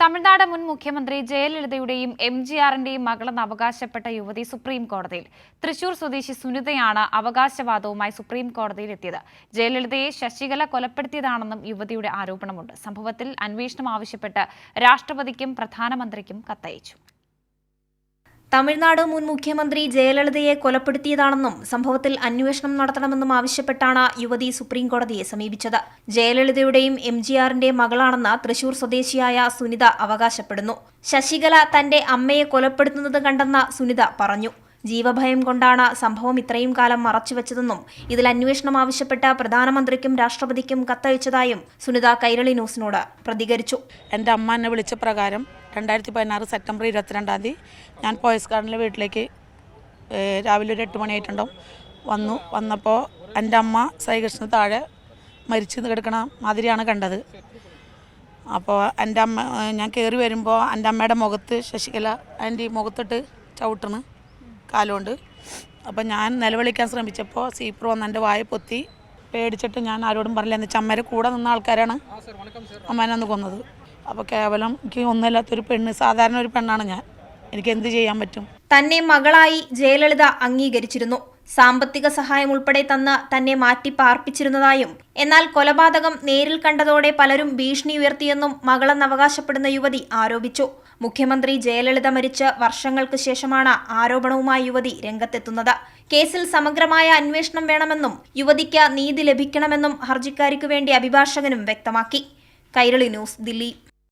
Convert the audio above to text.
തമിഴ്നാട് മുൻ മുഖ്യമന്ത്രി ജയലളിതയുടെയും എംജിആറിന്റെയും മകളെന്ന് അവകാശപ്പെട്ട യുവതി സുപ്രീം കോടതിയിൽ. തൃശൂർ സ്വദേശി സുനിതയാണ് അവകാശവാദവുമായി സുപ്രീം കോടതിയിൽ എത്തിയത്. ജയലളിതയെ ശശികല കൊലപ്പെടുത്തിയതാണെന്നും യുവതിയുടെ ആരോപണമുണ്ട്. സംഭവത്തിൽ അന്വേഷണം ആവശ്യപ്പെട്ട് രാഷ്ട്രപതിക്കും പ്രധാനമന്ത്രിക്കും കത്തയച്ചു. തമിഴ്നാട് മുൻ മുഖ്യമന്ത്രി ജയലളിതയെ കൊലപ്പെടുത്തിയതാണെന്നും സംഭവത്തിൽ അന്വേഷണം നടത്തണമെന്നും ആവശ്യപ്പെട്ടാണ് യുവതി സുപ്രീം കോടതിയെ സമീപിച്ചത്. ജയലളിതയുടെയും എംജിആറിന്റെയും മകളാണെന്ന് തൃശൂർ സ്വദേശിയായ സുനിത അവകാശപ്പെടുന്നു. ശശികല തന്റെ അമ്മയെ കൊലപ്പെടുത്തുന്നത് കണ്ടെന്ന് സുനിത പറഞ്ഞു. ജീവഭയം കൊണ്ടാണ് സംഭവം ഇത്രയും കാലം മറച്ചുവെച്ചതെന്നും ഇതിൽ അന്വേഷണം ആവശ്യപ്പെട്ട പ്രധാനമന്ത്രിക്കും രാഷ്ട്രപതിക്കും കത്തയച്ചതായും സുനിത കൈരളി ന്യൂസിനോട് പ്രതികരിച്ചു. എൻ്റെ അമ്മ എന്നെ വിളിച്ച പ്രകാരം 2016 സെപ്റ്റംബർ 22-ാം തീയതി ഞാൻ പോയസ് ഗാർഡനിലെ വീട്ടിലേക്ക് രാവിലെ ഒരു 8 മണിയായിട്ടുണ്ടാവും വന്നപ്പോൾ എൻ്റെ അമ്മ സൈകൃഷ്ണ താഴെ മരിച്ചു കിടക്കണ മാതിരിയാണ് കണ്ടത്. അപ്പോൾ എൻ്റെ അമ്മ ഞാൻ കയറി വരുമ്പോൾ എൻ്റെ അമ്മയുടെ മുഖത്ത് ശശികല എൻ്റെ മുഖത്തിട്ട് ചവിട്ടണ് കാലുകൊണ്ട്. അപ്പോൾ ഞാൻ നിലവിളിക്കാൻ ശ്രമിച്ചപ്പോൾ സീപ്പർ വന്ന് എൻ്റെ വായ പൊത്തി. പേടിച്ചിട്ട് ഞാൻ ആരോടും പറഞ്ഞില്ല. എന്ന് വെച്ചാൽ അമ്മയുടെ കൂടെ നിന്ന ആൾക്കാരാണ് അമ്മേനെ ഒന്ന് കൊന്നത്. അപ്പോൾ കേവലം എനിക്ക് ഒന്നുമില്ലാത്തൊരു പെണ്ണ്, സാധാരണ ഒരു പെണ്ണാണ് ഞാൻ. എനിക്ക് എന്ത് ചെയ്യാൻ പറ്റും? തന്നെ മകളായി ജയലളിത അംഗീകരിച്ചിരുന്നു. സാമ്പത്തിക സഹായം ഉൾപ്പെടെ തന്ന് തന്നെ മാറ്റി പാർപ്പിച്ചിരുന്നതായും എന്നാൽ കൊലപാതകം നേരിൽ കണ്ടതോടെ പലരും ഭീഷണി ഉയർത്തിയെന്നും മകളെന്ന് അവകാശപ്പെടുന്ന യുവതി ആരോപിച്ചു. മുഖ്യമന്ത്രി ജയലളിത മരിച്ച് വർഷങ്ങൾക്ക് ശേഷമാണ് ആരോപണവുമായി യുവതി രംഗത്തെത്തുന്നത്. കേസിൽ സമഗ്രമായ അന്വേഷണം വേണമെന്നും യുവതിക്ക് നീതി ലഭിക്കണമെന്നും ഹർജിക്കാരിക്കു വേണ്ടി അഭിഭാഷകനും വ്യക്തമാക്കി. കൈരളി ന്യൂസ്, ദില്ലി.